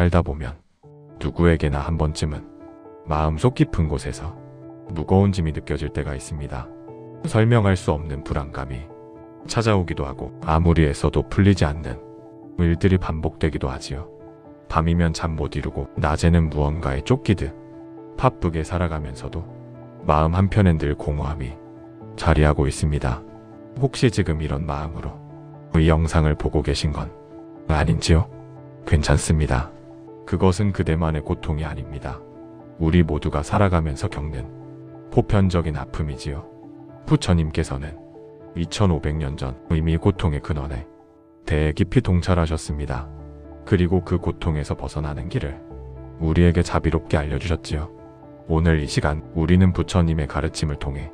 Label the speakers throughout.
Speaker 1: 살다 보면 누구에게나 한 번쯤은 마음속 깊은 곳에서 무거운 짐이 느껴질 때가 있습니다. 설명할 수 없는 불안감이 찾아오기도 하고 아무리 애써도 풀리지 않는 일들이 반복되기도 하지요. 밤이면 잠 못 이루고 낮에는 무언가에 쫓기듯 바쁘게 살아가면서도 마음 한편엔 늘 공허함이 자리하고 있습니다. 혹시 지금 이런 마음으로 이 영상을 보고 계신 건 아닌지요? 괜찮습니다. 그것은 그대만의 고통이 아닙니다. 우리 모두가 살아가면서 겪는 보편적인 아픔이지요. 부처님께서는 2500년 전 이미 고통의 근원에 대해 깊이 통찰하셨습니다. 그리고 그 고통에서 벗어나는 길을 우리에게 자비롭게 알려주셨지요. 오늘 이 시간 우리는 부처님의 가르침을 통해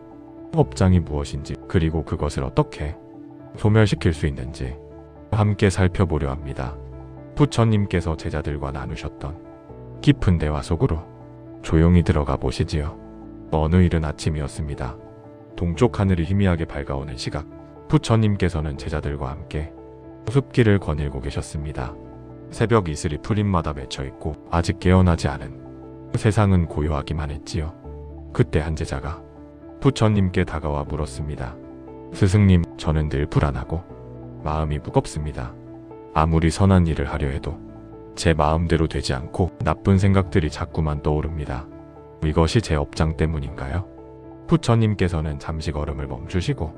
Speaker 1: 업장이 무엇인지 그리고 그것을 어떻게 소멸시킬 수 있는지 함께 살펴보려 합니다. 부처님께서 제자들과 나누셨던 깊은 대화 속으로 조용히 들어가 보시지요. 어느 이른 아침이었습니다. 동쪽 하늘이 희미하게 밝아오는 시각, 부처님께서는 제자들과 함께 숲길을 거닐고 계셨습니다. 새벽 이슬이 풀잎마다 맺혀있고 아직 깨어나지 않은 세상은 고요하기만 했지요. 그때 한 제자가 부처님께 다가와 물었습니다. 스승님, 저는 늘 불안하고 마음이 무겁습니다. 아무리 선한 일을 하려 해도 제 마음대로 되지 않고 나쁜 생각들이 자꾸만 떠오릅니다. 이것이 제 업장 때문인가요? 부처님께서는 잠시 걸음을 멈추시고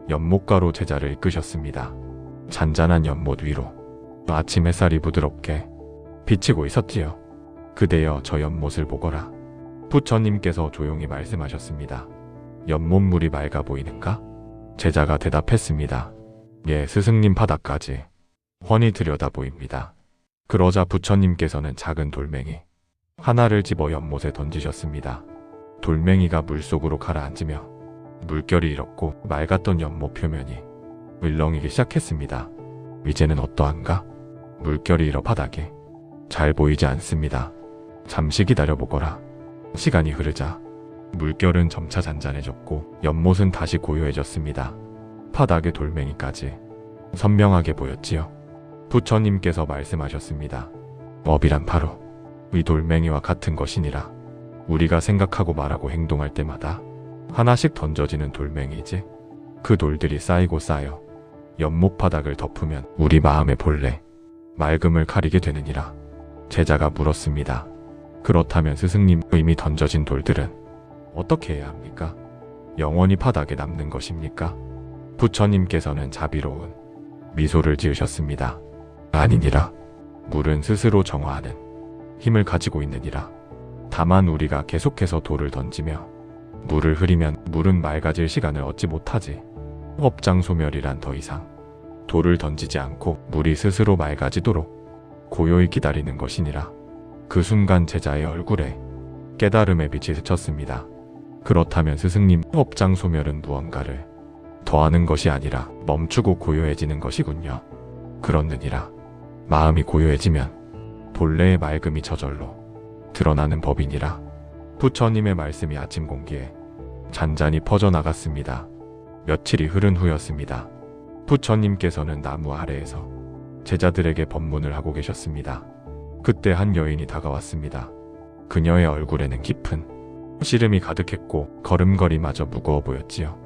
Speaker 1: 연못가로 제자를 이끄셨습니다. 잔잔한 연못 위로 아침 햇살이 부드럽게 비치고 있었지요. 그대여, 저 연못을 보거라. 부처님께서 조용히 말씀하셨습니다. 연못물이 맑아 보이는가? 제자가 대답했습니다. 예, 스승님, 바닥까지 훤히 들여다 보입니다. 그러자 부처님께서는 작은 돌멩이 하나를 집어 연못에 던지셨습니다. 돌멩이가 물속으로 가라앉으며 물결이 일었고 맑았던 연못 표면이 을렁이기 시작했습니다. 이제는 어떠한가? 물결이 일어 바닥에 잘 보이지 않습니다. 잠시 기다려보거라. 시간이 흐르자 물결은 점차 잔잔해졌고 연못은 다시 고요해졌습니다. 바닥의 돌멩이까지 선명하게 보였지요. 부처님께서 말씀하셨습니다. 업이란 바로 이 돌멩이와 같은 것이니라. 우리가 생각하고 말하고 행동할 때마다 하나씩 던져지는 돌멩이지, 그 돌들이 쌓이고 쌓여 연못 바닥을 덮으면 우리 마음의 본래 맑음을 가리게 되느니라. 제자가 물었습니다. 그렇다면 스승님, 이미 던져진 돌들은 어떻게 해야 합니까? 영원히 바닥에 남는 것입니까? 부처님께서는 자비로운 미소를 지으셨습니다. 아니니라. 물은 스스로 정화하는 힘을 가지고 있느니라. 다만 우리가 계속해서 돌을 던지며 물을 흐리면 물은 맑아질 시간을 얻지 못하지. 업장 소멸이란 더 이상 돌을 던지지 않고 물이 스스로 맑아지도록 고요히 기다리는 것이니라. 그 순간 제자의 얼굴에 깨달음의 빛이 스쳤습니다. 그렇다면 스승님, 업장 소멸은 무언가를 더하는 것이 아니라 멈추고 고요해지는 것이군요. 그렇느니라. 마음이 고요해지면 본래의 맑음이 저절로 드러나는 법이니라. 부처님의 말씀이 아침 공기에 잔잔히 퍼져나갔습니다. 며칠이 흐른 후였습니다. 부처님께서는 나무 아래에서 제자들에게 법문을 하고 계셨습니다. 그때 한 여인이 다가왔습니다. 그녀의 얼굴에는 깊은 시름이 가득했고 걸음걸이마저 무거워 보였지요.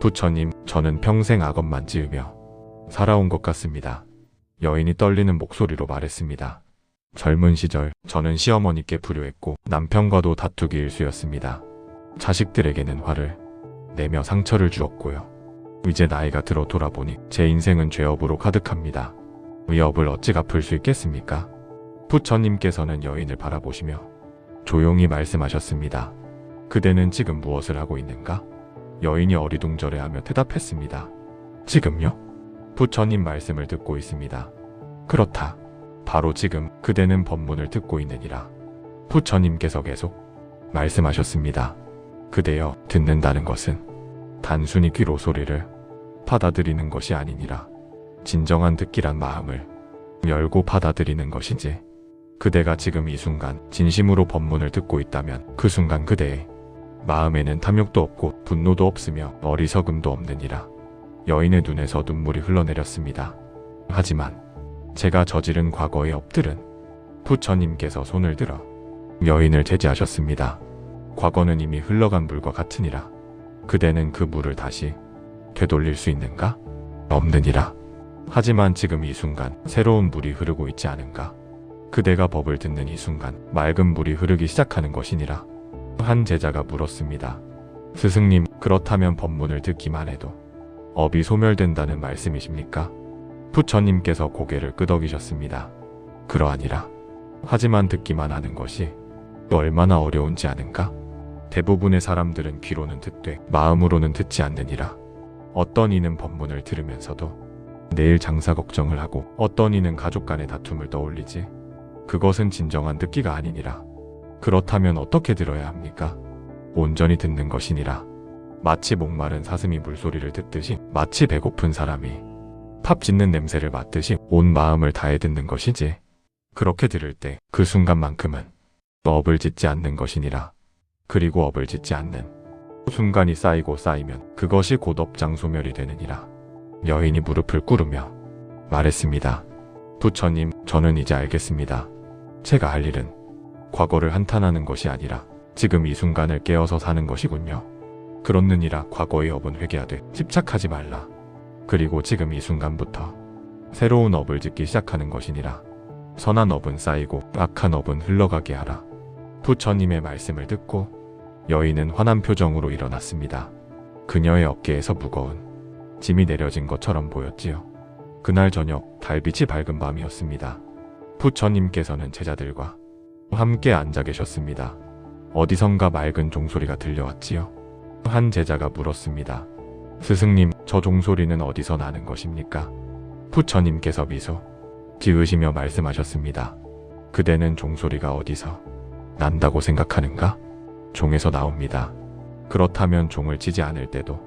Speaker 1: 부처님, 저는 평생 악업만 지으며 살아온 것 같습니다. 여인이 떨리는 목소리로 말했습니다. 젊은 시절 저는 시어머니께 불효했고 남편과도 다투기 일쑤였습니다. 자식들에게는 화를 내며 상처를 주었고요. 이제 나이가 들어 돌아보니 제 인생은 죄업으로 가득합니다. 이 업을 어찌 갚을 수 있겠습니까? 부처님께서는 여인을 바라보시며 조용히 말씀하셨습니다. 그대는 지금 무엇을 하고 있는가? 여인이 어리둥절해하며 대답했습니다. 지금요? 부처님 말씀을 듣고 있습니다. 그렇다. 바로 지금 그대는 법문을 듣고 있느니라. 부처님께서 계속 말씀하셨습니다. 그대여, 듣는다는 것은 단순히 귀로 소리를 받아들이는 것이 아니니라. 진정한 듣기란 마음을 열고 받아들이는 것이지. 그대가 지금 이 순간 진심으로 법문을 듣고 있다면 그 순간 그대의 마음에는 탐욕도 없고 분노도 없으며 어리석음도 없느니라. 여인의 눈에서 눈물이 흘러내렸습니다. 하지만 제가 저지른 과거의 업들은 부처님께서 손을 들어 여인을 제지하셨습니다. 과거는 이미 흘러간 물과 같으니라. 그대는 그 물을 다시 되돌릴 수 있는가? 없느니라. 하지만 지금 이 순간 새로운 물이 흐르고 있지 않은가? 그대가 법을 듣는 이 순간 맑은 물이 흐르기 시작하는 것이니라. 한 제자가 물었습니다. 스승님, 그렇다면 법문을 듣기만 해도 업이 소멸된다는 말씀이십니까? 부처님께서 고개를 끄덕이셨습니다. 그러하니라. 하지만 듣기만 하는 것이 얼마나 어려운지 아는가? 대부분의 사람들은 귀로는 듣되 마음으로는 듣지 않느니라. 어떤 이는 법문을 들으면서도 내일 장사 걱정을 하고 어떤 이는 가족 간의 다툼을 떠올리지. 그것은 진정한 듣기가 아니니라. 그렇다면 어떻게 들어야 합니까? 온전히 듣는 것이니라. 마치 목마른 사슴이 물소리를 듣듯이, 마치 배고픈 사람이 밥 짓는 냄새를 맡듯이 온 마음을 다해 듣는 것이지. 그렇게 들을 때 그 순간만큼은 업을 짓지 않는 것이니라. 그리고 업을 짓지 않는 순간이 쌓이고 쌓이면 그것이 곧 업장소멸이 되느니라. 여인이 무릎을 꿇으며 말했습니다. 부처님, 저는 이제 알겠습니다. 제가 할 일은 과거를 한탄하는 것이 아니라 지금 이 순간을 깨어서 사는 것이군요. 그렇느니라. 과거의 업은 회개하되 집착하지 말라. 그리고 지금 이 순간부터 새로운 업을 짓기 시작하는 것이니라. 선한 업은 쌓이고 악한 업은 흘러가게 하라. 부처님의 말씀을 듣고 여인은 환한 표정으로 일어났습니다. 그녀의 어깨에서 무거운 짐이 내려진 것처럼 보였지요. 그날 저녁 달빛이 밝은 밤이었습니다. 부처님께서는 제자들과 함께 앉아 계셨습니다. 어디선가 맑은 종소리가 들려왔지요. 한 제자가 물었습니다. 스승님, 저 종소리는 어디서 나는 것입니까? 부처님께서 미소 지으시며 말씀하셨습니다. 그대는 종소리가 어디서 난다고 생각하는가? 종에서 나옵니다. 그렇다면 종을 치지 않을 때도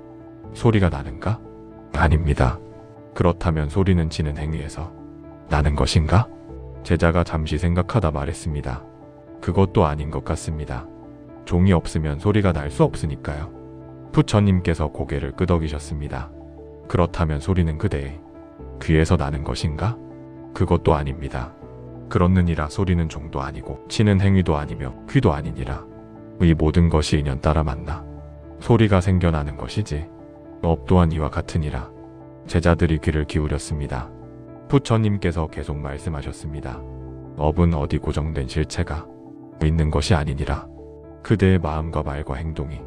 Speaker 1: 소리가 나는가? 아닙니다. 그렇다면 소리는 치는 행위에서 나는 것인가? 제자가 잠시 생각하다 말했습니다. 그것도 아닌 것 같습니다. 종이 없으면 소리가 날 수 없으니까요. 부처님께서 고개를 끄덕이셨습니다. 그렇다면 소리는 그대의 귀에서 나는 것인가? 그것도 아닙니다. 그렇느니라. 소리는 종도 아니고 치는 행위도 아니며 귀도 아니니라. 이 모든 것이 인연 따라 만나 소리가 생겨나는 것이지 업 또한 이와 같으니라. 제자들이 귀를 기울였습니다. 부처님께서 계속 말씀하셨습니다. 업은 어디 고정된 실체가 있는 것이 아니니라. 그대의 마음과 말과 행동이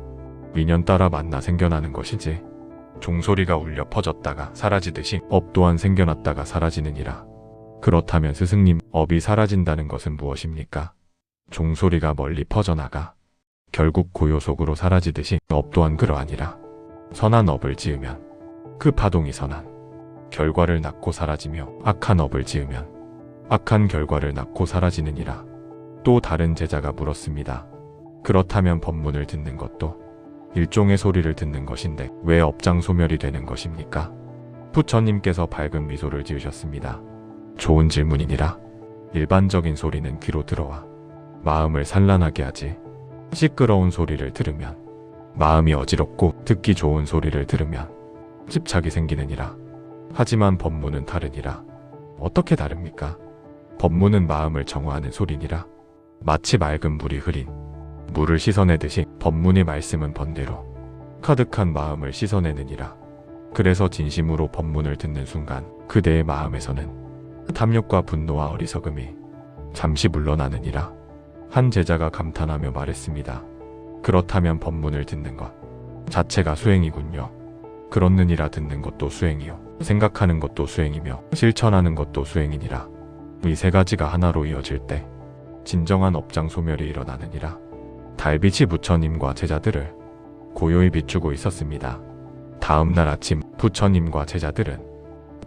Speaker 1: 인연 따라 만나 생겨나는 것이지. 종소리가 울려 퍼졌다가 사라지듯이 업 또한 생겨났다가 사라지느니라. 그렇다면 스승님, 업이 사라진다는 것은 무엇입니까? 종소리가 멀리 퍼져나가 결국 고요 속으로 사라지듯이 업 또한 그러하니라. 선한 업을 지으면 그 파동이 선한 결과를 낳고 사라지며 악한 업을 지으면 악한 결과를 낳고 사라지느니라. 또 다른 제자가 물었습니다. 그렇다면 법문을 듣는 것도 일종의 소리를 듣는 것인데 왜 업장소멸이 되는 것입니까? 부처님께서 밝은 미소를 지으셨습니다. 좋은 질문이니라. 일반적인 소리는 귀로 들어와 마음을 산란하게 하지. 시끄러운 소리를 들으면 마음이 어지럽고 듣기 좋은 소리를 들으면 집착이 생기느니라. 하지만 법문은 다르니라. 어떻게 다릅니까? 법문은 마음을 정화하는 소리니라. 마치 맑은 물이 흐린 물을 씻어내듯이 법문의 말씀은 번대로 가득한 마음을 씻어내느니라. 그래서 진심으로 법문을 듣는 순간 그대의 마음에서는 탐욕과 분노와 어리석음이 잠시 물러나느니라. 한 제자가 감탄하며 말했습니다. 그렇다면 법문을 듣는 것 자체가 수행이군요. 그렇느니라. 듣는 것도 수행이요, 생각하는 것도 수행이며 실천하는 것도 수행이니라. 이 세 가지가 하나로 이어질 때 진정한 업장소멸이 일어나느니라. 달빛이 부처님과 제자들을 고요히 비추고 있었습니다. 다음 날 아침 부처님과 제자들은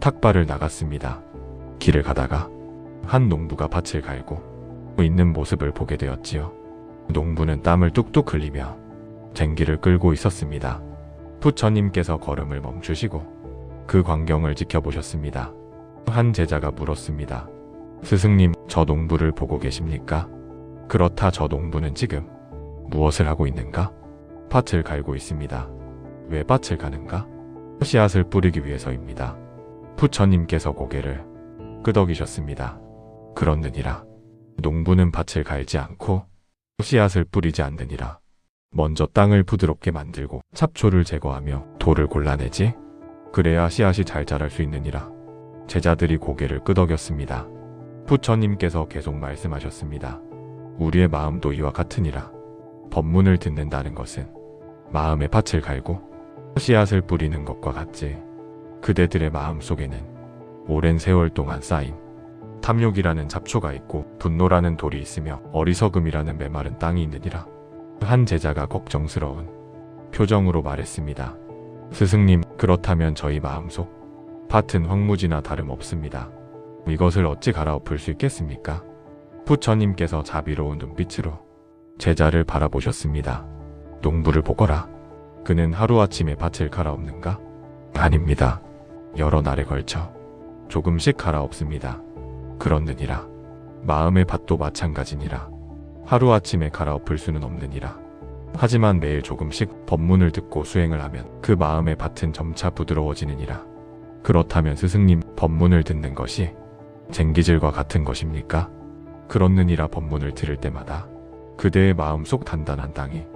Speaker 1: 탁발을 나갔습니다. 길을 가다가 한 농부가 밭을 갈고 있는 모습을 보게 되었지요. 농부는 땀을 뚝뚝 흘리며 쟁기를 끌고 있었습니다. 부처님께서 걸음을 멈추시고 그 광경을 지켜보셨습니다. 한 제자가 물었습니다. 스승님, 저 농부를 보고 계십니까? 그렇다. 저 농부는 지금 무엇을 하고 있는가? 밭을 갈고 있습니다. 왜 밭을 가는가? 씨앗을 뿌리기 위해서입니다. 부처님께서 고개를 끄덕이셨습니다. 그렇느니라. 농부는 밭을 갈지 않고 씨앗을 뿌리지 않느니라. 먼저 땅을 부드럽게 만들고 잡초를 제거하며 돌을 골라내지. 그래야 씨앗이 잘 자랄 수 있느니라. 제자들이 고개를 끄덕였습니다. 부처님께서 계속 말씀하셨습니다. 우리의 마음도 이와 같으니라. 법문을 듣는다는 것은 마음의 밭을 갈고 씨앗을 뿌리는 것과 같지. 그대들의 마음 속에는 오랜 세월 동안 쌓인 탐욕이라는 잡초가 있고 분노라는 돌이 있으며 어리석음이라는 메마른 땅이 있느니라. 한 제자가 걱정스러운 표정으로 말했습니다. 스승님, 그렇다면 저희 마음속 밭은 황무지나 다름없습니다. 이것을 어찌 갈아엎을 수 있겠습니까? 부처님께서 자비로운 눈빛으로 제자를 바라보셨습니다. 농부를 보거라. 그는 하루아침에 밭을 갈아엎는가? 아닙니다. 여러 날에 걸쳐 조금씩 갈아엎습니다. 그렇느니라. 마음의 밭도 마찬가지니라. 하루아침에 갈아엎을 수는 없느니라. 하지만 매일 조금씩 법문을 듣고 수행을 하면 그 마음의 밭은 점차 부드러워지느니라. 그렇다면 스승님, 법문을 듣는 것이 쟁기질과 같은 것입니까? 그렇느니라. 법문을 들을 때마다 그대의 마음속 단단한 땅이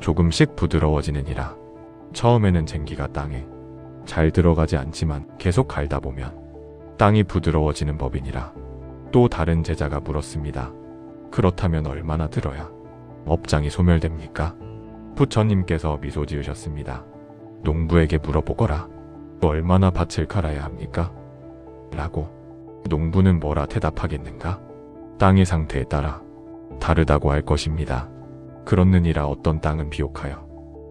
Speaker 1: 조금씩 부드러워지느니라. 처음에는 쟁기가 땅에 잘 들어가지 않지만 계속 갈다 보면 땅이 부드러워지는 법이니라. 또 다른 제자가 물었습니다. 그렇다면 얼마나 들어야 업장이 소멸됩니까? 부처님께서 미소 지으셨습니다. 농부에게 물어보거라. 얼마나 밭을 갈아야 합니까? 라고. 농부는 뭐라 대답하겠는가? 땅의 상태에 따라 다르다고 할 것입니다. 그렇느니라. 어떤 땅은 비옥하여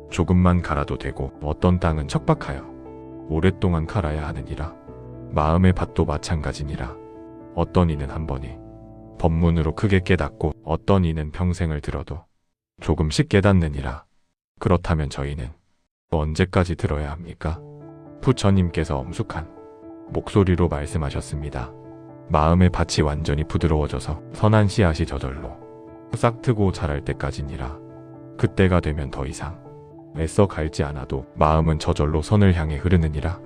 Speaker 1: 조금만 갈아도 되고 어떤 땅은 척박하여 오랫동안 갈아야 하느니라. 마음의 밭도 마찬가지니라. 어떤 이는 한 번이 법문으로 크게 깨닫고 어떤 이는 평생을 들어도 조금씩 깨닫느니라. 그렇다면 저희는 언제까지 들어야 합니까? 부처님께서 엄숙한 목소리로 말씀하셨습니다. 마음의 밭이 완전히 부드러워져서 선한 씨앗이 저절로 싹트고 자랄 때까지니라. 그때가 되면 더 이상 애써 갈지 않아도 마음은 저절로 선을 향해 흐르느니라.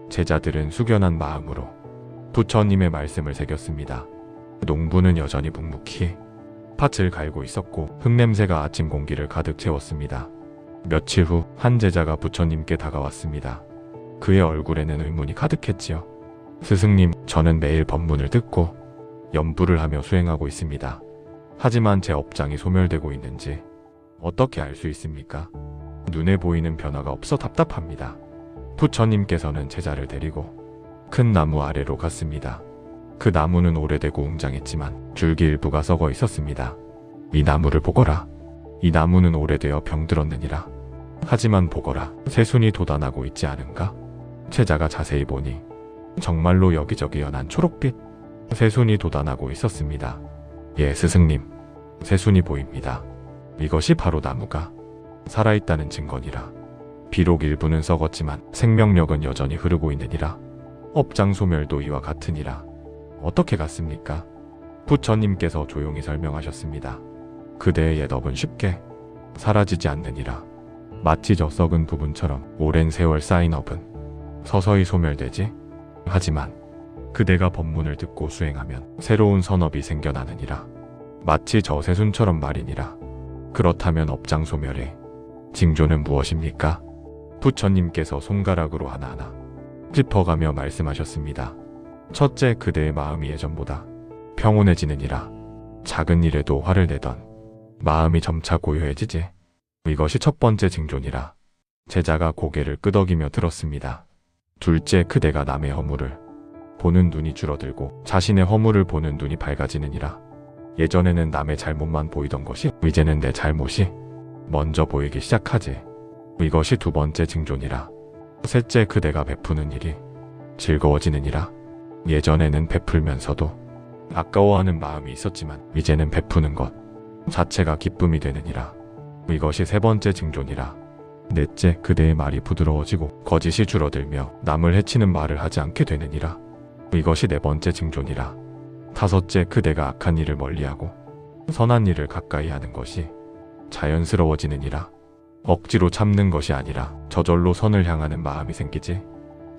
Speaker 1: 제자들은 숙연한 마음으로 부처님의 말씀을 새겼습니다. 농부는 여전히 묵묵히 밭을 갈고 있었고 흙냄새가 아침 공기를 가득 채웠습니다. 며칠 후 한 제자가 부처님께 다가왔습니다. 그의 얼굴에는 의문이 가득했지요. 스승님, 저는 매일 법문을 듣고 염불을 하며 수행하고 있습니다. 하지만 제 업장이 소멸되고 있는지 어떻게 알 수 있습니까? 눈에 보이는 변화가 없어 답답합니다. 부처님께서는 제자를 데리고 큰 나무 아래로 갔습니다. 그 나무는 오래되고 웅장했지만 줄기 일부가 썩어 있었습니다. 이 나무를 보거라. 이 나무는 오래되어 병들었느니라. 하지만 보거라. 새순이 돋아나고 있지 않은가? 제자가 자세히 보니 정말로 여기저기 연한 초록빛 새순이 돋아나고 있었습니다. 예, 스승님. 새순이 보입니다. 이것이 바로 나무가 살아있다는 증거니라. 비록 일부는 썩었지만 생명력은 여전히 흐르고 있느니라. 업장 소멸도 이와 같으니라. 어떻게 같습니까? 부처님께서 조용히 설명하셨습니다. 그대의 옛 업은 쉽게 사라지지 않느니라. 마치 저 썩은 부분처럼 오랜 세월 쌓인 업은 서서히 소멸되지. 하지만 그대가 법문을 듣고 수행하면 새로운 선업이 생겨나느니라. 마치 저 새순처럼 말이니라. 그렇다면 업장 소멸의 징조는 무엇입니까? 부처님께서 손가락으로 하나하나 짚어가며 말씀하셨습니다. 첫째, 그대의 마음이 예전보다 평온해지느니라. 작은 일에도 화를 내던 마음이 점차 고요해지지. 이것이 첫 번째 징조니라. 제자가 고개를 끄덕이며 들었습니다. 둘째, 그대가 남의 허물을 보는 눈이 줄어들고 자신의 허물을 보는 눈이 밝아지느니라. 예전에는 남의 잘못만 보이던 것이 이제는 내 잘못이 먼저 보이기 시작하지. 이것이 두 번째 징조니라. 셋째, 그대가 베푸는 일이 즐거워지느니라. 예전에는 베풀면서도 아까워하는 마음이 있었지만 이제는 베푸는 것 자체가 기쁨이 되느니라. 이것이 세 번째 징조니라. 넷째, 그대의 말이 부드러워지고 거짓이 줄어들며 남을 해치는 말을 하지 않게 되느니라. 이것이 네 번째 징조니라. 다섯째, 그대가 악한 일을 멀리하고 선한 일을 가까이 하는 것이 자연스러워지느니라. 억지로 참는 것이 아니라 저절로 선을 향하는 마음이 생기지.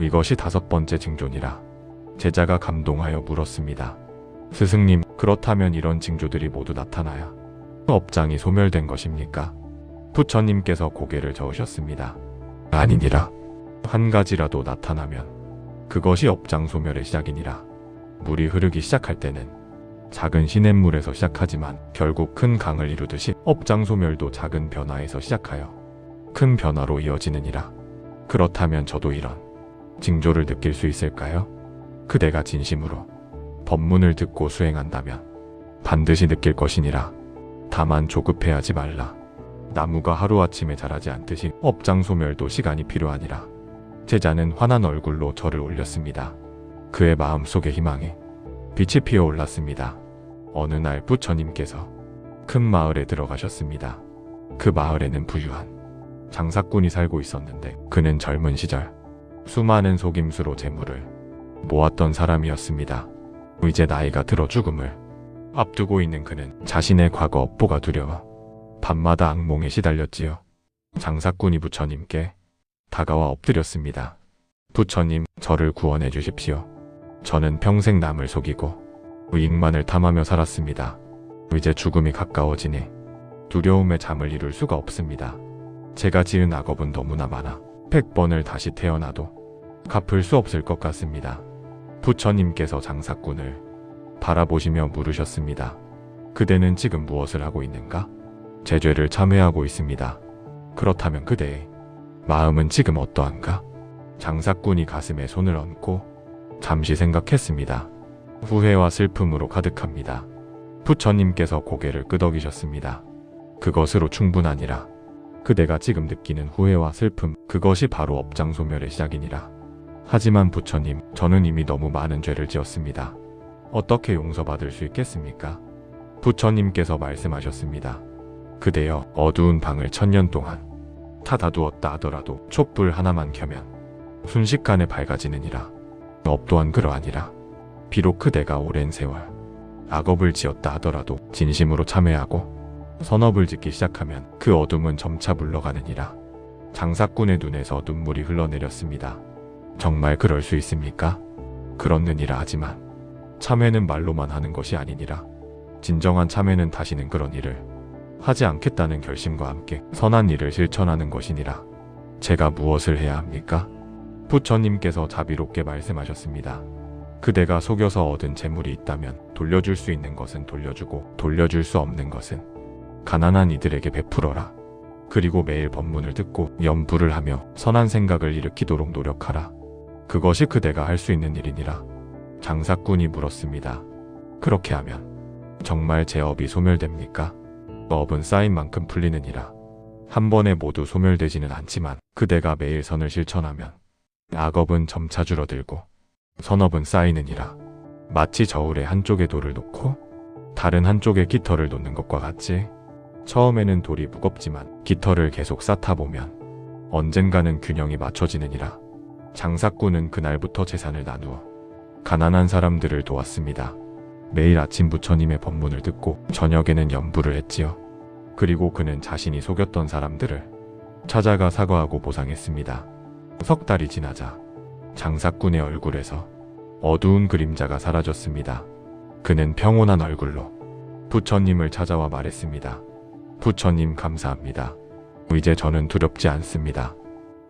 Speaker 1: 이것이 다섯 번째 징조니라. 제자가 감동하여 물었습니다. 스승님, 그렇다면 이런 징조들이 모두 나타나야 업장이 소멸된 것입니까? 부처님께서 고개를 저으셨습니다. 아니니라. 한 가지라도 나타나면 그것이 업장 소멸의 시작이니라. 물이 흐르기 시작할 때는 작은 시냇물에서 시작하지만 결국 큰 강을 이루듯이 업장 소멸도 작은 변화에서 시작하여 큰 변화로 이어지느니라. 그렇다면 저도 이런 징조를 느낄 수 있을까요? 그대가 진심으로 법문을 듣고 수행한다면 반드시 느낄 것이니라. 다만 조급해하지 말라. 나무가 하루아침에 자라지 않듯이 업장 소멸도 시간이 필요하니라. 제자는 환한 얼굴로 절을 올렸습니다. 그의 마음속에 희망이 빛이 피어올랐습니다. 어느 날 부처님께서 큰 마을에 들어가셨습니다. 그 마을에는 부유한 장사꾼이 살고 있었는데 그는 젊은 시절 수많은 속임수로 재물을 모았던 사람이었습니다. 이제 나이가 들어 죽음을 앞두고 있는 그는 자신의 과거 업보가 두려워 밤마다 악몽에 시달렸지요. 장사꾼이 부처님께 다가와 엎드렸습니다. 부처님, 저를 구원해 주십시오. 저는 평생 남을 속이고 이익만을 탐하며 살았습니다. 이제 죽음이 가까워지니 두려움에 잠을 이룰 수가 없습니다. 제가 지은 악업은 너무나 많아 100번을 다시 태어나도 갚을 수 없을 것 같습니다. 부처님께서 장사꾼을 바라보시며 물으셨습니다. 그대는 지금 무엇을 하고 있는가? 제 죄를 참회하고 있습니다. 그렇다면 그대의 마음은 지금 어떠한가? 장사꾼이 가슴에 손을 얹고 잠시 생각했습니다. 후회와 슬픔으로 가득합니다. 부처님께서 고개를 끄덕이셨습니다. 그것으로 충분하니라. 그대가 지금 느끼는 후회와 슬픔, 그것이 바로 업장 소멸의 시작이니라. 하지만 부처님, 저는 이미 너무 많은 죄를 지었습니다. 어떻게 용서받을 수 있겠습니까? 부처님께서 말씀하셨습니다. 그대여, 어두운 방을 1000년 동안 닫아두었다 하더라도 촛불 하나만 켜면 순식간에 밝아지느니라. 업 또한 그러하니라. 비록 그대가 오랜 세월 악업을 지었다 하더라도 진심으로 참회하고 선업을 짓기 시작하면 그 어둠은 점차 물러가느니라. 장사꾼의 눈에서 눈물이 흘러내렸습니다. 정말 그럴 수 있습니까? 그렇느니라. 하지만 참회는 말로만 하는 것이 아니니라. 진정한 참회는 다시는 그런 일을 하지 않겠다는 결심과 함께 선한 일을 실천하는 것이니라. 제가 무엇을 해야 합니까? 부처님께서 자비롭게 말씀하셨습니다. 그대가 속여서 얻은 재물이 있다면 돌려줄 수 있는 것은 돌려주고 돌려줄 수 없는 것은 가난한 이들에게 베풀어라. 그리고 매일 법문을 듣고 염불을 하며 선한 생각을 일으키도록 노력하라. 그것이 그대가 할 수 있는 일이니라. 장사꾼이 물었습니다. 그렇게 하면 정말 제 업이 소멸됩니까? 업은 쌓인 만큼 풀리느니라. 한 번에 모두 소멸되지는 않지만 그대가 매일 선을 실천하면 악업은 점차 줄어들고 선업은 쌓이느니라. 마치 저울에 한쪽에 돌을 놓고 다른 한쪽에 깃털을 놓는 것과 같이 처음에는 돌이 무겁지만 깃털을 계속 쌓다 보면 언젠가는 균형이 맞춰지느니라. 장사꾼은 그날부터 재산을 나누어 가난한 사람들을 도왔습니다. 매일 아침 부처님의 법문을 듣고 저녁에는 염불을 했지요. 그리고 그는 자신이 속였던 사람들을 찾아가 사과하고 보상했습니다. 석 달이 지나자 장사꾼의 얼굴에서 어두운 그림자가 사라졌습니다. 그는 평온한 얼굴로 부처님을 찾아와 말했습니다. 부처님, 감사합니다. 이제 저는 두렵지 않습니다.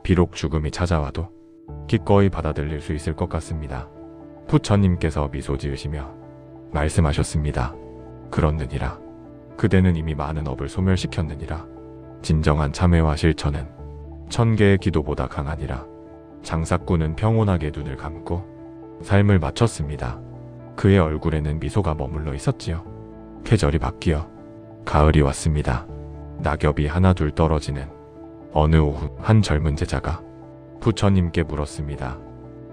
Speaker 1: 비록 죽음이 찾아와도 기꺼이 받아들일 수 있을 것 같습니다. 부처님께서 미소 지으시며 말씀하셨습니다. 그렇느니라. 그대는 이미 많은 업을 소멸시켰느니라. 진정한 참회와 실천은 1000개의 기도보다 강하니라. 장사꾼은 평온하게 눈을 감고 삶을 마쳤습니다. 그의 얼굴에는 미소가 머물러 있었지요. 계절이 바뀌어 가을이 왔습니다. 낙엽이 하나둘 떨어지는 어느 오후, 한 젊은 제자가 부처님께 물었습니다.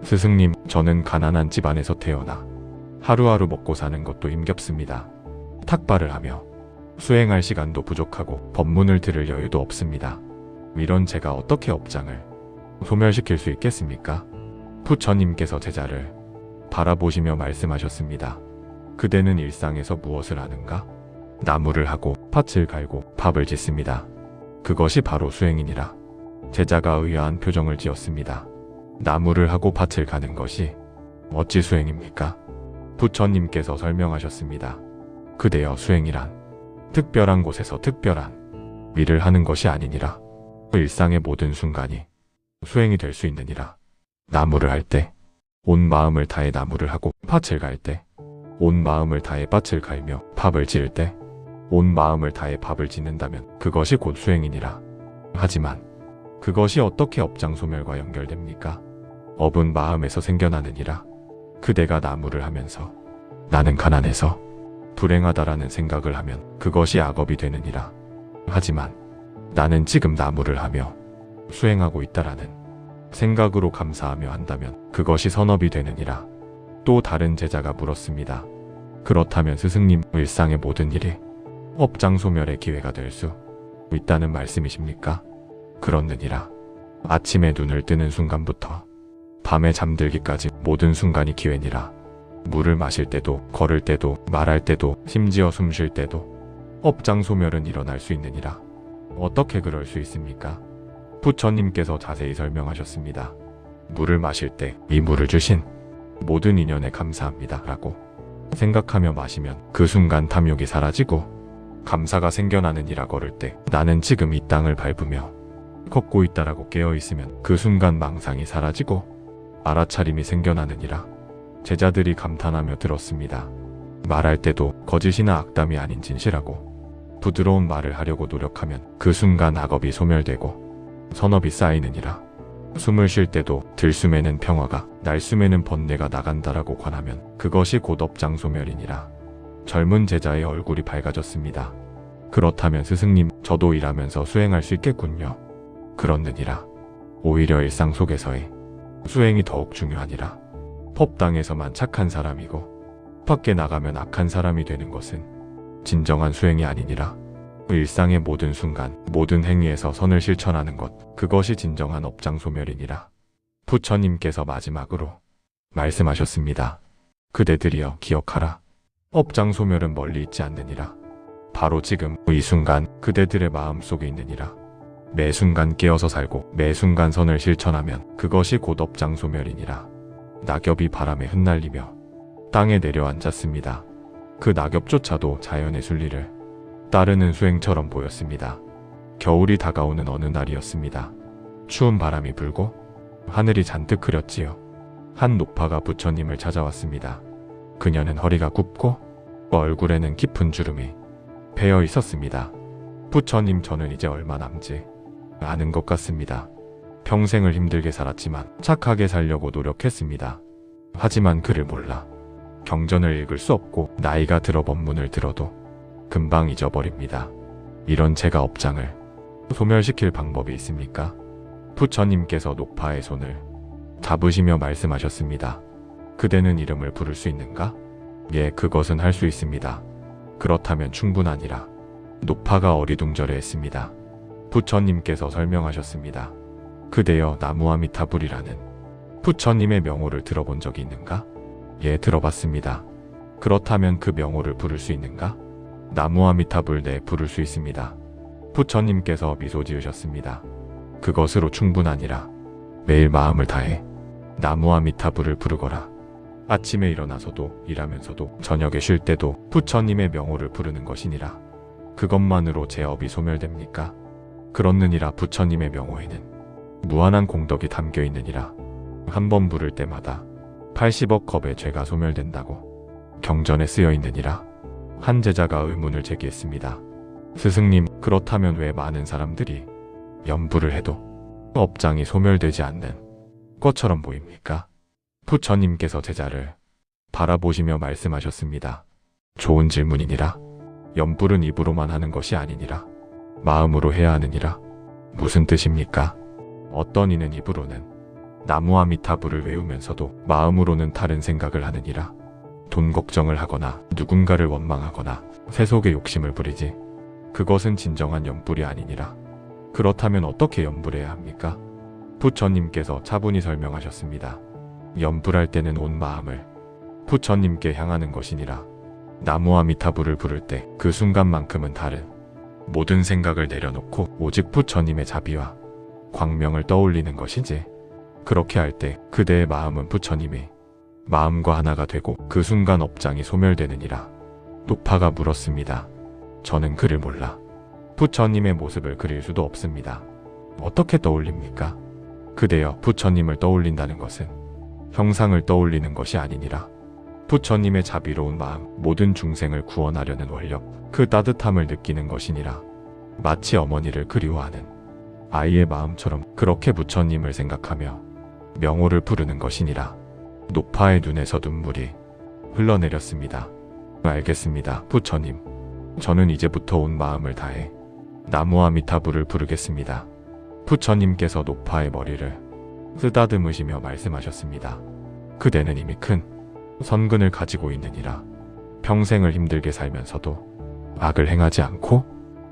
Speaker 1: 스승님, 저는 가난한 집안에서 태어나 하루하루 먹고 사는 것도 힘겹습니다. 탁발을 하며 수행할 시간도 부족하고 법문을 들을 여유도 없습니다. 이런 제가 어떻게 업장을 소멸시킬 수 있겠습니까? 부처님께서 제자를 바라보시며 말씀하셨습니다. 그대는 일상에서 무엇을 하는가? 나무를 하고 밭을 갈고 밥을 짓습니다. 그것이 바로 수행이니라. 제자가 의아한 표정을 지었습니다. 나무를 하고 밭을 가는 것이 어찌 수행입니까? 부처님께서 설명하셨습니다. 그대여 수행이란 특별한 곳에서 특별한 일을 하는 것이 아니니라. 일상의 모든 순간이 수행이 될 수 있느니라. 나무를 할 때 온 마음을 다해 나무를 하고, 밭을 갈 때 온 마음을 다해 밭을 갈며, 밥을 지을 때 온 마음을 다해 밥을 짓는다면 그것이 곧 수행이니라. 하지만 그것이 어떻게 업장소멸과 연결됩니까? 업은 마음에서 생겨나느니라. 그대가 나무를 하면서 나는 가난해서 불행하다라는 생각을 하면 그것이 악업이 되느니라. 하지만 나는 지금 나무를 하며 수행하고 있다라는 생각으로 감사하며 한다면 그것이 선업이 되느니라. 또 다른 제자가 물었습니다. 그렇다면 스승님, 일상의 모든 일이 업장소멸의 기회가 될 수 있다는 말씀이십니까? 그렇느니라. 아침에 눈을 뜨는 순간부터 밤에 잠들기까지 모든 순간이 기회니라. 물을 마실 때도, 걸을 때도, 말할 때도, 심지어 숨 쉴 때도 업장소멸은 일어날 수 있느니라. 어떻게 그럴 수 있습니까? 부처님께서 자세히 설명하셨습니다. 물을 마실 때 이 물을 주신 모든 인연에 감사합니다 라고 생각하며 마시면 그 순간 탐욕이 사라지고 감사가 생겨나느니라. 걸을 때 나는 지금 이 땅을 밟으며 걷고 있다라고 깨어있으면 그 순간 망상이 사라지고 알아차림이 생겨나느니라. 제자들이 감탄하며 들었습니다. 말할 때도 거짓이나 악담이 아닌 진실하고 부드러운 말을 하려고 노력하면 그 순간 악업이 소멸되고 선업이 쌓이느니라. 숨을 쉴 때도 들숨에는 평화가, 날숨에는 번뇌가 나간다라고 관하면 그것이 곧 업장소멸이니라. 젊은 제자의 얼굴이 밝아졌습니다. 그렇다면 스승님, 저도 일하면서 수행할 수 있겠군요. 그렇느니라. 오히려 일상 속에서의 수행이 더욱 중요하니라. 법당에서만 착한 사람이고 밖에 나가면 악한 사람이 되는 것은 진정한 수행이 아니니라. 일상의 모든 순간, 모든 행위에서 선을 실천하는 것, 그것이 진정한 업장소멸이니라. 부처님께서 마지막으로 말씀하셨습니다. 그대들이여 기억하라. 업장소멸은 멀리 있지 않느니라. 바로 지금 이 순간 그대들의 마음속에 있느니라. 매 순간 깨어서 살고 매 순간 선을 실천하면 그것이 곧 업장소멸이니라. 낙엽이 바람에 흩날리며 땅에 내려앉았습니다. 그 낙엽조차도 자연의 순리를 따르는 수행처럼 보였습니다. 겨울이 다가오는 어느 날이었습니다. 추운 바람이 불고 하늘이 잔뜩 흐렸지요. 한 노파가 부처님을 찾아왔습니다. 그녀는 허리가 굽고 얼굴에는 깊은 주름이 배어 있었습니다. 부처님, 저는 이제 얼마 남지 않은 것 같습니다. 평생을 힘들게 살았지만 착하게 살려고 노력했습니다. 하지만 그를 몰라 경전을 읽을 수 없고 나이가 들어 법문을 들어도 금방 잊어버립니다. 이런 제가 업장을 소멸시킬 방법이 있습니까? 부처님께서 노파의 손을 잡으시며 말씀하셨습니다. 그대는 이름을 부를 수 있는가? 예, 그것은 할 수 있습니다. 그렇다면 충분하니라. 노파가 어리둥절해했습니다. 부처님께서 설명하셨습니다. 그대여 나무아미타불이라는 부처님의 명호를 들어본 적이 있는가? 예, 들어봤습니다. 그렇다면 그 명호를 부를 수 있는가? 나무아미타불, 네, 부를 수 있습니다. 부처님께서 미소 지으셨습니다. 그것으로 충분하니라. 매일 마음을 다해 나무아미타불을 부르거라. 아침에 일어나서도 일하면서도 저녁에 쉴 때도 부처님의 명호를 부르는 것이니라. 그것만으로 제 업이 소멸됩니까? 그렇느니라. 부처님의 명호에는 무한한 공덕이 담겨 있느니라. 한 번 부를 때마다 80억 겁의 죄가 소멸된다고 경전에 쓰여 있느니라. 한 제자가 의문을 제기했습니다. 스승님, 그렇다면 왜 많은 사람들이 염불을 해도 업장이 소멸되지 않는 것처럼 보입니까? 부처님께서 제자를 바라보시며 말씀하셨습니다. 좋은 질문이니라. 염불은 입으로만 하는 것이 아니니라. 마음으로 해야 하느니라. 무슨 뜻입니까? 어떤 이는 입으로는 나무아미타불을 외우면서도 마음으로는 다른 생각을 하느니라. 돈 걱정을 하거나 누군가를 원망하거나 세속의 욕심을 부리지 그것은 진정한 염불이 아니니라. 그렇다면 어떻게 염불해야 합니까? 부처님께서 차분히 설명하셨습니다. 염불할 때는 온 마음을 부처님께 향하는 것이니라. 나무아미타불을 부를 때 그 순간만큼은 다른 모든 생각을 내려놓고 오직 부처님의 자비와 광명을 떠올리는 것이지, 그렇게 할 때 그대의 마음은 부처님이 마음과 하나가 되고 그 순간 업장이 소멸되느니라. 노파가 물었습니다. 저는 그를 몰라. 부처님의 모습을 그릴 수도 없습니다. 어떻게 떠올립니까? 그대여, 부처님을 떠올린다는 것은 형상을 떠올리는 것이 아니니라. 부처님의 자비로운 마음, 모든 중생을 구원하려는 원력, 그 따뜻함을 느끼는 것이니라. 마치 어머니를 그리워하는 아이의 마음처럼 그렇게 부처님을 생각하며 명호를 부르는 것이니라. 노파의 눈에서 눈물이 흘러내렸습니다. 알겠습니다, 부처님. 저는 이제부터 온 마음을 다해 나무아미타불을 부르겠습니다. 부처님께서 노파의 머리를 쓰다듬으시며 말씀하셨습니다. 그대는 이미 큰 선근을 가지고 있느니라. 평생을 힘들게 살면서도 악을 행하지 않고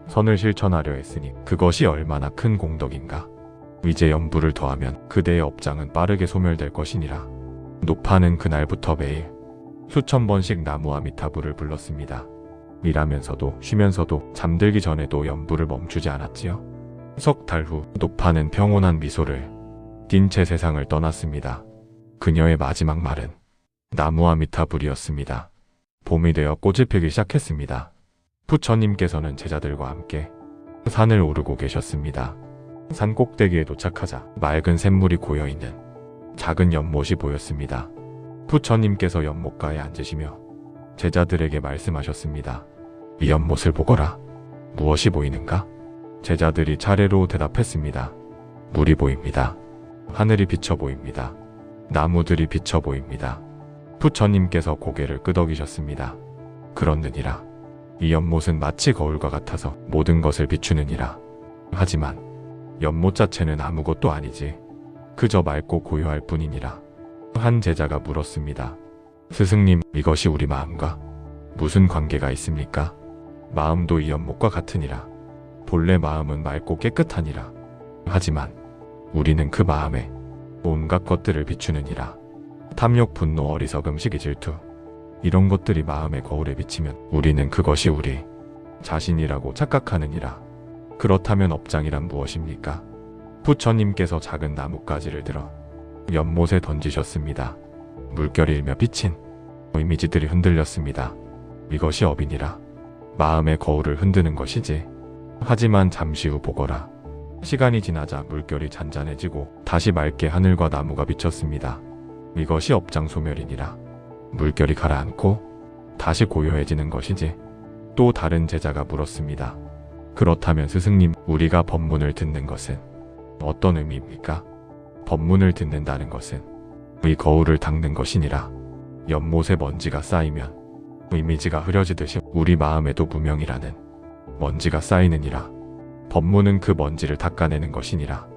Speaker 1: 선을 실천하려 했으니 그것이 얼마나 큰 공덕인가. 이제 연부를 더하면 그대의 업장은 빠르게 소멸될 것이니라. 노파는 그날부터 매일 수천 번씩 나무아미타불을 불렀습니다. 일하면서도 쉬면서도 잠들기 전에도 연부를 멈추지 않았지요. 석 달 후 노파는 평온한 미소를 띤 채 세상을 떠났습니다. 그녀의 마지막 말은 나무아미타불이었습니다. 봄이 되어 꽃이 피기 시작했습니다. 부처님께서는 제자들과 함께 산을 오르고 계셨습니다. 산 꼭대기에 도착하자 맑은 샘물이 고여있는 작은 연못이 보였습니다. 부처님께서 연못가에 앉으시며 제자들에게 말씀하셨습니다. 이 연못을 보거라. 무엇이 보이는가? 제자들이 차례로 대답했습니다. 물이 보입니다. 하늘이 비쳐 보입니다. 나무들이 비쳐 보입니다. 부처님께서 고개를 끄덕이셨습니다. 그렇느니라. 이 연못은 마치 거울과 같아서 모든 것을 비추느니라. 하지만 연못 자체는 아무것도 아니지. 그저 맑고 고요할 뿐이니라. 한 제자가 물었습니다. 스승님, 이것이 우리 마음과 무슨 관계가 있습니까? 마음도 이 연못과 같으니라. 본래 마음은 맑고 깨끗하니라. 하지만 우리는 그 마음에 온갖 것들을 비추느니라. 탐욕, 분노, 어리석음, 시기, 질투, 이런 것들이 마음의 거울에 비치면 우리는 그것이 우리 자신이라고 착각하느니라. 그렇다면 업장이란 무엇입니까? 부처님께서 작은 나뭇가지를 들어 연못에 던지셨습니다. 물결이 일며 비친 이미지들이 흔들렸습니다. 이것이 업이니라. 마음의 거울을 흔드는 것이지. 하지만 잠시 후 보거라. 시간이 지나자 물결이 잔잔해지고 다시 맑게 하늘과 나무가 비쳤습니다. 이것이 업장 소멸이니라. 물결이 가라앉고 다시 고요해지는 것이지. 또 다른 제자가 물었습니다. 그렇다면 스승님, 우리가 법문을 듣는 것은 어떤 의미입니까? 법문을 듣는다는 것은 이 거울을 닦는 것이니라. 연못에 먼지가 쌓이면 이미지가 흐려지듯이 우리 마음에도 무명이라는 먼지가 쌓이느니라. 법문은 그 먼지를 닦아내는 것이니라.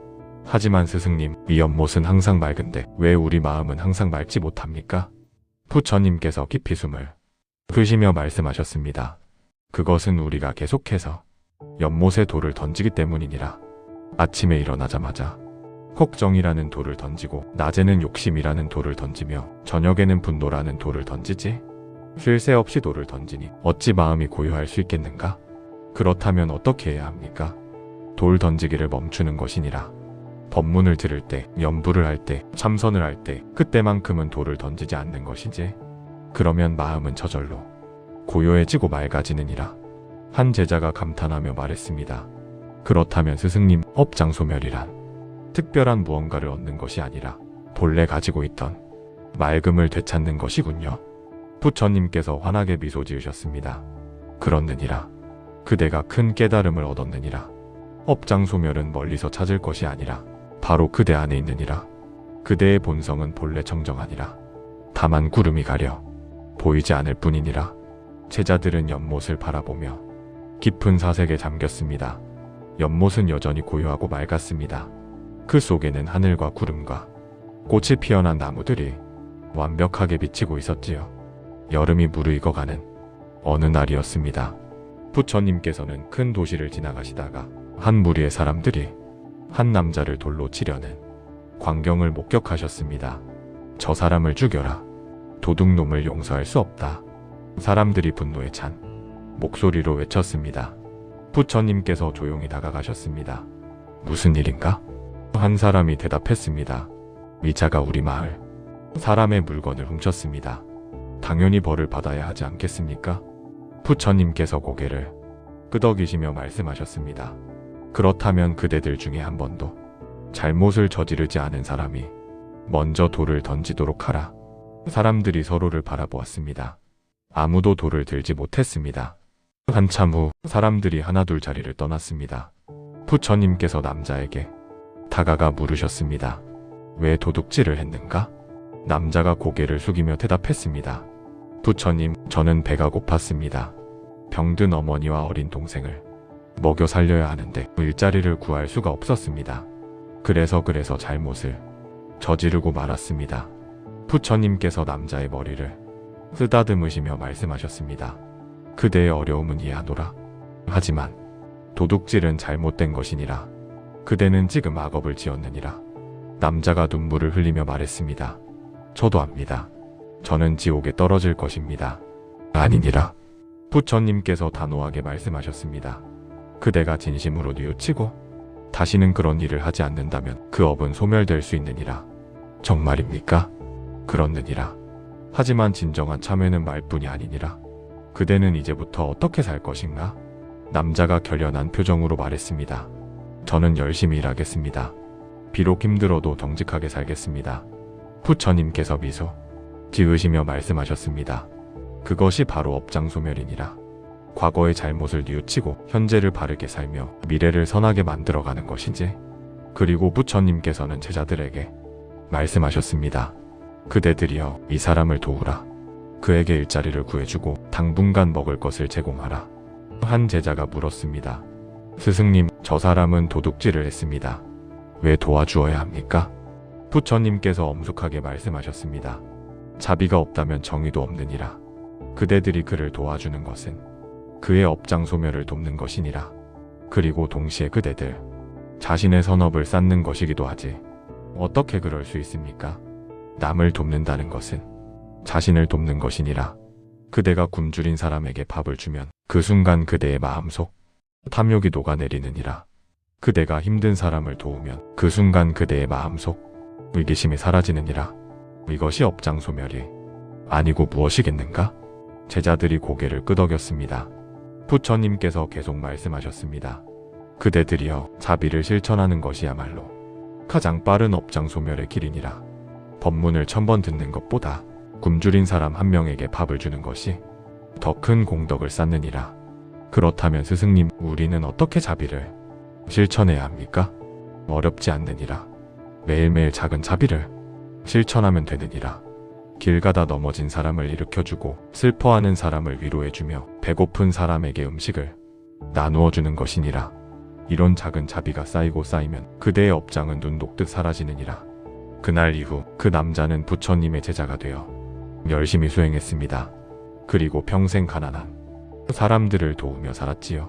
Speaker 1: 하지만 스승님, 이 연못은 항상 맑은데 왜 우리 마음은 항상 맑지 못합니까? 부처님께서 깊이 숨을 쉬시며 말씀하셨습니다. 그것은 우리가 계속해서 연못에 돌을 던지기 때문이니라. 아침에 일어나자마자 걱정이라는 돌을 던지고 낮에는 욕심이라는 돌을 던지며 저녁에는 분노라는 돌을 던지지. 쉴 새 없이 돌을 던지니 어찌 마음이 고요할 수 있겠는가? 그렇다면 어떻게 해야 합니까? 돌 던지기를 멈추는 것이니라. 법문을 들을 때, 연부를 할 때, 참선을 할 때 그때만큼은 돌을 던지지 않는 것이지. 그러면 마음은 저절로 고요해지고 맑아지느니라. 한 제자가 감탄하며 말했습니다. 그렇다면 스승님, 업장소멸이란 특별한 무언가를 얻는 것이 아니라 본래 가지고 있던 맑음을 되찾는 것이군요. 부처님께서 환하게 미소 지으셨습니다. 그렇느니라. 그대가 큰 깨달음을 얻었느니라. 업장소멸은 멀리서 찾을 것이 아니라 바로 그대 안에 있느니라. 그대의 본성은 본래 청정하니라. 다만 구름이 가려 보이지 않을 뿐이니라. 제자들은 연못을 바라보며 깊은 사색에 잠겼습니다. 연못은 여전히 고요하고 맑았습니다. 그 속에는 하늘과 구름과 꽃이 피어난 나무들이 완벽하게 비치고 있었지요. 여름이 무르익어가는 어느 날이었습니다. 부처님께서는 큰 도시를 지나가시다가 한 무리의 사람들이 한 남자를 돌로 치려는 광경을 목격하셨습니다. 저 사람을 죽여라. 도둑놈을 용서할 수 없다. 사람들이 분노에 찬 목소리로 외쳤습니다. 부처님께서 조용히 다가가셨습니다. 무슨 일인가? 한 사람이 대답했습니다. 이 자가 우리 마을 사람의 물건을 훔쳤습니다. 당연히 벌을 받아야 하지 않겠습니까? 부처님께서 고개를 끄덕이시며 말씀하셨습니다. 그렇다면 그대들 중에 한 번도 잘못을 저지르지 않은 사람이 먼저 돌을 던지도록 하라. 사람들이 서로를 바라보았습니다. 아무도 돌을 들지 못했습니다. 한참 후 사람들이 하나둘 자리를 떠났습니다. 부처님께서 남자에게 다가가 물으셨습니다. 왜 도둑질을 했는가? 남자가 고개를 숙이며 대답했습니다. 부처님, 저는 배가 고팠습니다. 병든 어머니와 어린 동생을 먹여 살려야 하는데 일자리를 구할 수가 없었습니다. 그래서 잘못을 저지르고 말았습니다. 부처님께서 남자의 머리를 쓰다듬으시며 말씀하셨습니다. 그대의 어려움은 이해하노라. 하지만 도둑질은 잘못된 것이니라. 그대는 지금 악업을 지었느니라. 남자가 눈물을 흘리며 말했습니다. 저도 압니다. 저는 지옥에 떨어질 것입니다. 아니니라. 부처님께서 단호하게 말씀하셨습니다. 그대가 진심으로 뉘우치고 다시는 그런 일을 하지 않는다면 그 업은 소멸될 수 있느니라. 정말입니까? 그렇느니라. 하지만 진정한 참회는 말뿐이 아니니라. 그대는 이제부터 어떻게 살 것인가? 남자가 결연한 표정으로 말했습니다. 저는 열심히 일하겠습니다. 비록 힘들어도 정직하게 살겠습니다. 부처님께서 미소 지으시며 말씀하셨습니다. 그것이 바로 업장소멸이니라. 과거의 잘못을 뉘우치고 현재를 바르게 살며 미래를 선하게 만들어가는 것이지. 그리고 부처님께서는 제자들에게 말씀하셨습니다. 그대들이여 이 사람을 도우라. 그에게 일자리를 구해주고 당분간 먹을 것을 제공하라. 한 제자가 물었습니다. 스승님, 저 사람은 도둑질을 했습니다. 왜 도와주어야 합니까? 부처님께서 엄숙하게 말씀하셨습니다. 자비가 없다면 정의도 없느니라. 그대들이 그를 도와주는 것은 그의 업장 소멸을 돕는 것이니라. 그리고 동시에 그대들 자신의 선업을 쌓는 것이기도 하지. 어떻게 그럴 수 있습니까? 남을 돕는다는 것은 자신을 돕는 것이니라. 그대가 굶주린 사람에게 밥을 주면 그 순간 그대의 마음속 탐욕이 녹아내리느니라. 그대가 힘든 사람을 도우면 그 순간 그대의 마음속 위기심이 사라지느니라. 이것이 업장소멸이 아니고 무엇이겠는가? 제자들이 고개를 끄덕였습니다. 부처님께서 계속 말씀하셨습니다. 그대들이여 자비를 실천하는 것이야말로 가장 빠른 업장소멸의 길이니라. 법문을 1000번 듣는 것보다 굶주린 사람 한 명에게 밥을 주는 것이 더 큰 공덕을 쌓느니라. 그렇다면 스승님, 우리는 어떻게 자비를 실천해야 합니까? 어렵지 않느니라. 매일매일 작은 자비를 실천하면 되느니라. 길 가다 넘어진 사람을 일으켜주고 슬퍼하는 사람을 위로해주며 배고픈 사람에게 음식을 나누어주는 것이니라. 이런 작은 자비가 쌓이고 쌓이면 그대의 업장은 눈 녹듯 사라지느니라. 그날 이후 그 남자는 부처님의 제자가 되어 열심히 수행했습니다. 그리고 평생 가난한 사람들을 도우며 살았지요.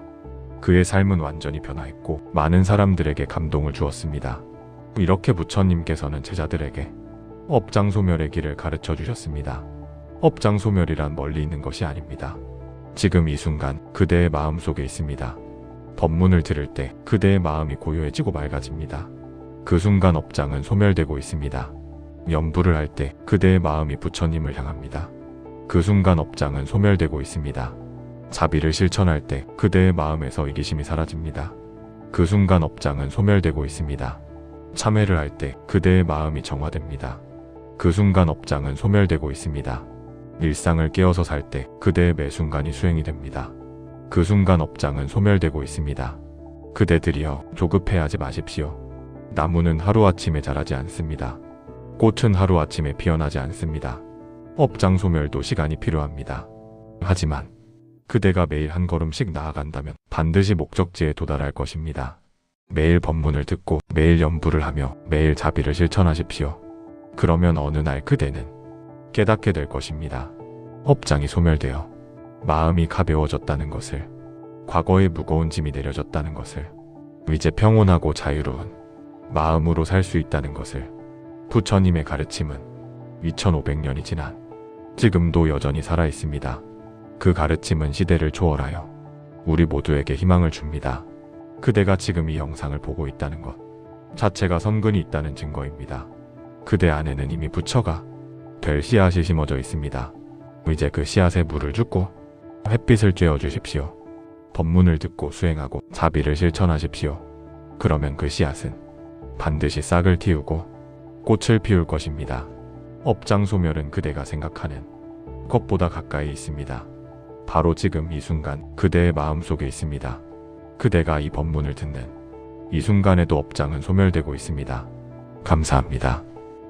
Speaker 1: 그의 삶은 완전히 변화했고 많은 사람들에게 감동을 주었습니다. 이렇게 부처님께서는 제자들에게 업장소멸의 길을 가르쳐 주셨습니다. 업장소멸이란 멀리 있는 것이 아닙니다. 지금 이 순간 그대의 마음속에 있습니다. 법문을 들을 때 그대의 마음이 고요해지고 맑아집니다. 그 순간 업장은 소멸되고 있습니다. 염불을 할 때 그대의 마음이 부처님을 향합니다. 그 순간 업장은 소멸되고 있습니다. 자비를 실천할 때 그대의 마음에서 이기심이 사라집니다. 그 순간 업장은 소멸되고 있습니다. 참회를 할 때 그대의 마음이 정화됩니다. 그 순간 업장은 소멸되고 있습니다. 일상을 깨어서 살 때 그대의 매 순간이 수행이 됩니다. 그 순간 업장은 소멸되고 있습니다. 그대들이여 조급해하지 마십시오. 나무는 하루아침에 자라지 않습니다. 꽃은 하루아침에 피어나지 않습니다. 업장 소멸도 시간이 필요합니다. 하지만 그대가 매일 한 걸음씩 나아간다면 반드시 목적지에 도달할 것입니다. 매일 법문을 듣고 매일 염불을 하며 매일 자비를 실천하십시오. 그러면 어느 날 그대는 깨닫게 될 것입니다. 업장이 소멸되어 마음이 가벼워졌다는 것을, 과거의 무거운 짐이 내려졌다는 것을, 이제 평온하고 자유로운 마음으로 살 수 있다는 것을. 부처님의 가르침은 2500년이 지난 지금도 여전히 살아있습니다. 그 가르침은 시대를 초월하여 우리 모두에게 희망을 줍니다. 그대가 지금 이 영상을 보고 있다는 것 자체가 선근이 있다는 증거입니다. 그대 안에는 이미 부처가 될 씨앗이 심어져 있습니다. 이제 그 씨앗에 물을 주고 햇빛을 쬐어 주십시오. 법문을 듣고 수행하고 자비를 실천하십시오. 그러면 그 씨앗은 반드시 싹을 틔우고 꽃을 피울 것입니다. 업장소멸은 그대가 생각하는 것보다 가까이 있습니다. 바로 지금 이 순간 그대의 마음속에 있습니다. 그대가 이 법문을 듣는 이 순간에도 업장은 소멸되고 있습니다. 감사합니다.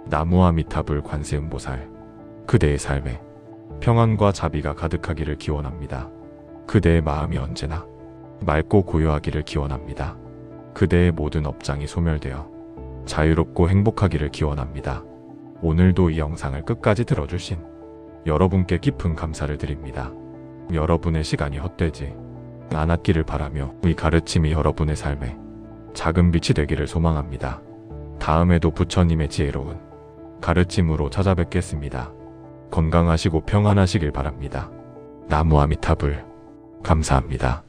Speaker 1: 나무아미타불 관세음보살, 그대의 삶에 평안과 자비가 가득하기를 기원합니다. 그대의 마음이 언제나 맑고 고요하기를 기원합니다. 그대의 모든 업장이 소멸되어 자유롭고 행복하기를 기원합니다. 오늘도 이 영상을 끝까지 들어주신 여러분께 깊은 감사를 드립니다. 여러분의 시간이 헛되지 않았기를 바라며 이 가르침이 여러분의 삶에 작은 빛이 되기를 소망합니다. 다음에도 부처님의 지혜로운 가르침으로 찾아뵙겠습니다. 건강하시고 평안하시길 바랍니다. 나무아미타불. 감사합니다.